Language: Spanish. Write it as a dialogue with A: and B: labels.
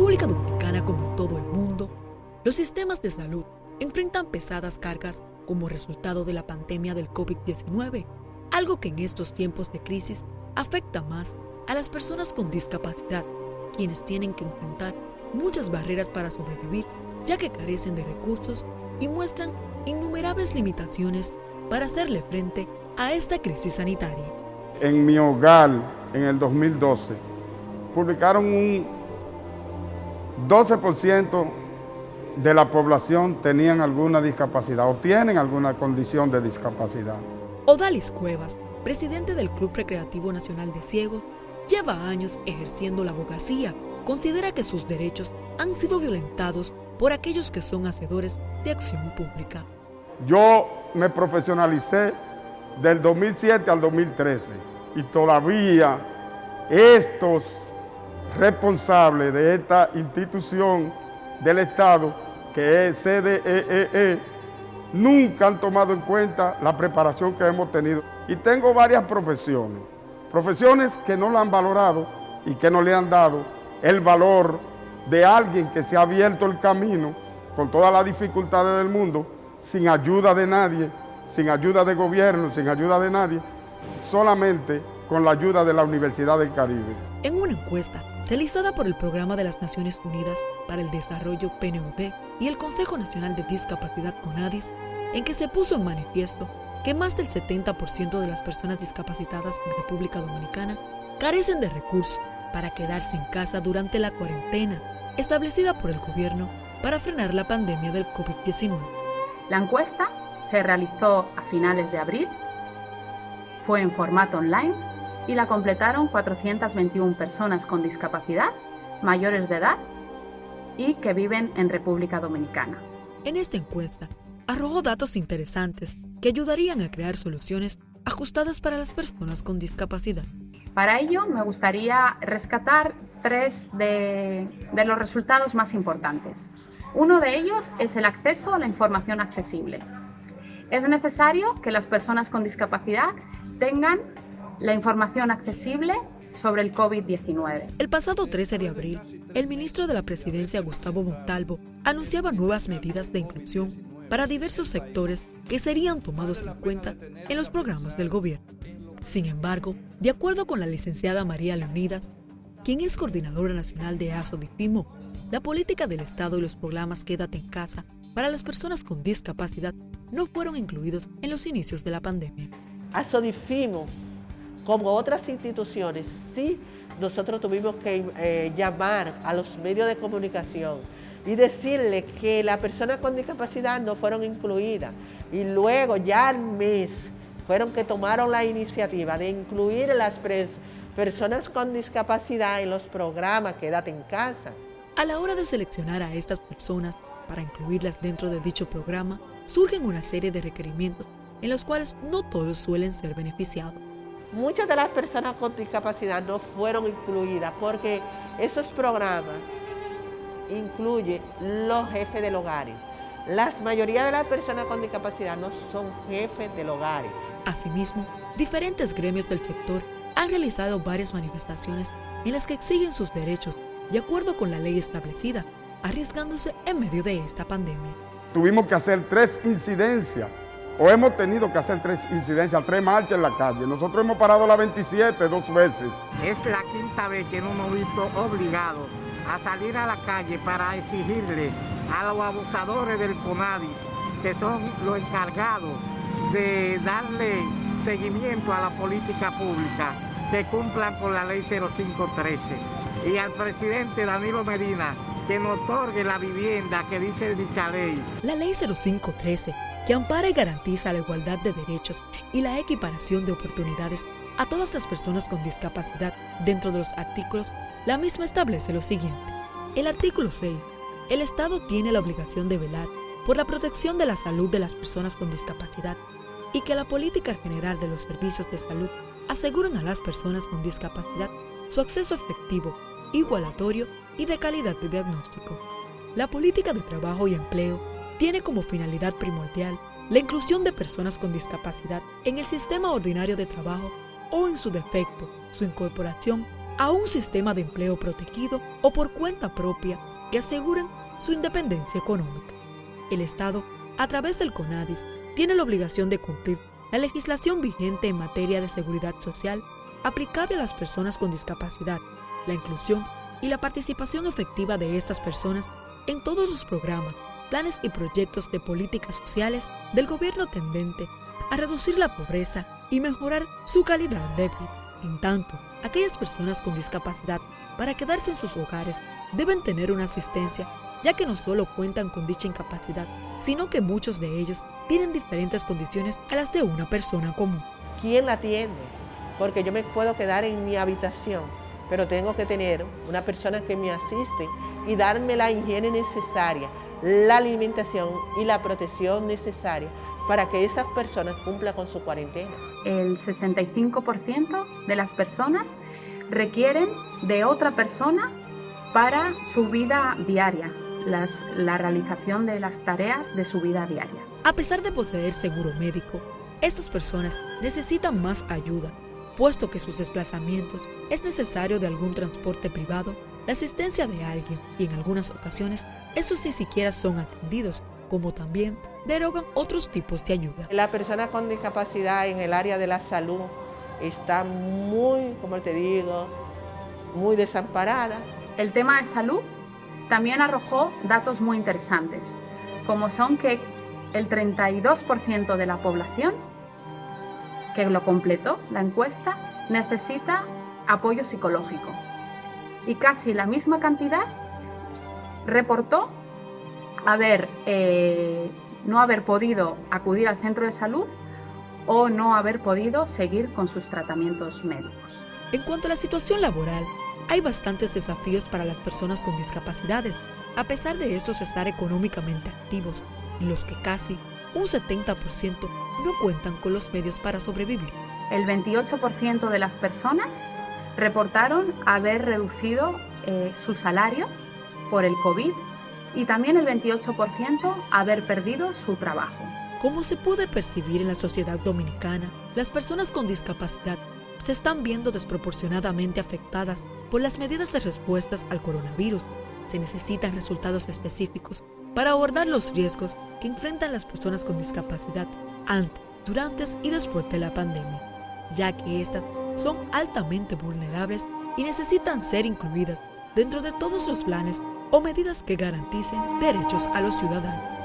A: República Dominicana, como en todo el mundo, los sistemas de salud enfrentan pesadas cargas como resultado de la pandemia del COVID-19, algo que en estos tiempos de crisis afecta más a las personas con discapacidad, quienes tienen que enfrentar muchas barreras para sobrevivir, ya que carecen de recursos y muestran innumerables limitaciones para hacerle frente a esta crisis sanitaria.
B: En mi hogar, en el 2012, publicaron un 12% de la población tenían alguna discapacidad o tienen alguna condición de discapacidad.
A: Odalis Cuevas, presidente del Club Recreativo Nacional de Ciegos, lleva años ejerciendo la abogacía. Considera que sus derechos han sido violentados por aquellos que son hacedores de acción pública.
B: Yo me profesionalicé del 2007 al 2013 y todavía estos responsables de esta institución del Estado, que es CDEE, nunca han tomado en cuenta la preparación que hemos tenido. Y tengo varias profesiones que no la han valorado y que no le han dado el valor de alguien que se ha abierto el camino con todas las dificultades del mundo, sin ayuda de nadie, sin ayuda de gobierno, sin ayuda de nadie, solamente con la ayuda de la Universidad del Caribe.
A: En una encuesta realizada por el Programa de las Naciones Unidas para el Desarrollo PNUD y el Consejo Nacional de Discapacidad CONADIS, en que se puso en manifiesto que más del 70% de las personas discapacitadas en República Dominicana carecen de recursos para quedarse en casa durante la cuarentena establecida por el gobierno para frenar la pandemia del COVID-19.
C: La encuesta se realizó a finales de abril, fue en formato online y la completaron 421 personas con discapacidad, mayores de edad y que viven en República Dominicana.
A: En esta encuesta arrojó datos interesantes que ayudarían a crear soluciones ajustadas para las personas con discapacidad.
C: Para ello me gustaría rescatar 3 de los resultados más importantes. Uno de ellos es el acceso a la información accesible. Es necesario que las personas con discapacidad tengan la información accesible sobre el COVID-19.
A: El pasado 13 de abril, el ministro de la Presidencia, Gustavo Montalvo, anunciaba nuevas medidas de inclusión para diversos sectores que serían tomados en cuenta en los programas del gobierno. Sin embargo, de acuerdo con la licenciada María Leonidas, quien es coordinadora nacional de ASODIFIMO, la política del Estado y los programas Quédate en Casa para las personas con discapacidad no fueron incluidos en los inicios de la pandemia.
D: ASODIFIMO, como otras instituciones, sí, nosotros tuvimos que llamar a los medios de comunicación y decirle que las personas con discapacidad no fueron incluidas. Y luego, ya al mes, fueron que tomaron la iniciativa de incluir a las personas con discapacidad en los programas Quédate en Casa.
A: A la hora de seleccionar a estas personas para incluirlas dentro de dicho programa, surgen una serie de requerimientos en los cuales no todos suelen ser beneficiados.
D: Muchas de las personas con discapacidad no fueron incluidas porque esos programas incluyen los jefes del hogar. La mayoría de las personas con discapacidad no son jefes del hogar.
A: Asimismo, diferentes gremios del sector han realizado varias manifestaciones en las que exigen sus derechos de acuerdo con la ley establecida, arriesgándose en medio de esta pandemia.
B: Tuvimos que hacer 3 incidencias, o hemos tenido que hacer 3 incidencias, 3 marchas en la calle. Nosotros hemos parado la 27 2 veces.
E: Es la quinta vez que nos hemos visto obligados a salir a la calle para exigirle a los abusadores del CONADIS, que son los encargados de darle seguimiento a la política pública, que cumplan con la ley 0513. Y al presidente Danilo Medina, que nos otorgue la vivienda que dice dicha ley.
A: La ley 0513, que ampara y garantiza la igualdad de derechos y la equiparación de oportunidades a todas las personas con discapacidad. Dentro de los artículos, la misma establece lo siguiente. El artículo 6. El Estado tiene la obligación de velar por la protección de la salud de las personas con discapacidad y que la política general de los servicios de salud aseguren a las personas con discapacidad su acceso efectivo, igualatorio y de calidad de diagnóstico. La política de trabajo y empleo tiene como finalidad primordial la inclusión de personas con discapacidad en el sistema ordinario de trabajo o, en su defecto, su incorporación a un sistema de empleo protegido o por cuenta propia que aseguren su independencia económica. El Estado, a través del CONADIS, tiene la obligación de cumplir la legislación vigente en materia de seguridad social aplicable a las personas con discapacidad, la inclusión y la participación efectiva de estas personas en todos los programas, planes y proyectos de políticas sociales del gobierno tendente a reducir la pobreza y mejorar su calidad de vida. En tanto, aquellas personas con discapacidad, para quedarse en sus hogares, deben tener una asistencia, ya que no solo cuentan con dicha incapacidad, sino que muchos de ellos tienen diferentes condiciones a las de una persona común.
D: ¿Quién la atiende? Porque yo me puedo quedar en mi habitación, pero tengo que tener una persona que me asiste y darme la higiene necesaria, la alimentación y la protección necesaria para que esas personas cumplan con su cuarentena.
C: El 65% de las personas requieren de otra persona para su vida diaria, la realización de las tareas de su vida diaria.
A: A pesar de poseer seguro médico, estas personas necesitan más ayuda, puesto que sus desplazamientos es necesario de algún transporte privado, la asistencia de alguien y en algunas ocasiones estos ni siquiera son atendidos, como también derogan otros tipos de ayuda.
D: La persona con discapacidad en el área de la salud está muy, como te digo, muy desamparada.
C: El tema de salud también arrojó datos muy interesantes, como son que el 32% de la población que lo completó la encuesta necesita apoyo psicológico y casi la misma cantidad reportó no haber podido acudir al centro de salud o no haber podido seguir con sus tratamientos médicos.
A: En cuanto a la situación laboral, hay bastantes desafíos para las personas con discapacidades, a pesar de estos estar económicamente activos, en los que casi un 70% no cuentan con los medios para sobrevivir.
C: El 28% de las personas reportaron haber reducido su salario por el COVID y también el 28% haber perdido su trabajo.
A: Como se puede percibir en la sociedad dominicana, las personas con discapacidad se están viendo desproporcionadamente afectadas por las medidas de respuestas al coronavirus. Se necesitan resultados específicos para abordar los riesgos que enfrentan las personas con discapacidad antes, durante y después de la pandemia, ya que estas son altamente vulnerables y necesitan ser incluidas dentro de todos los planes o medidas que garanticen derechos a los ciudadanos.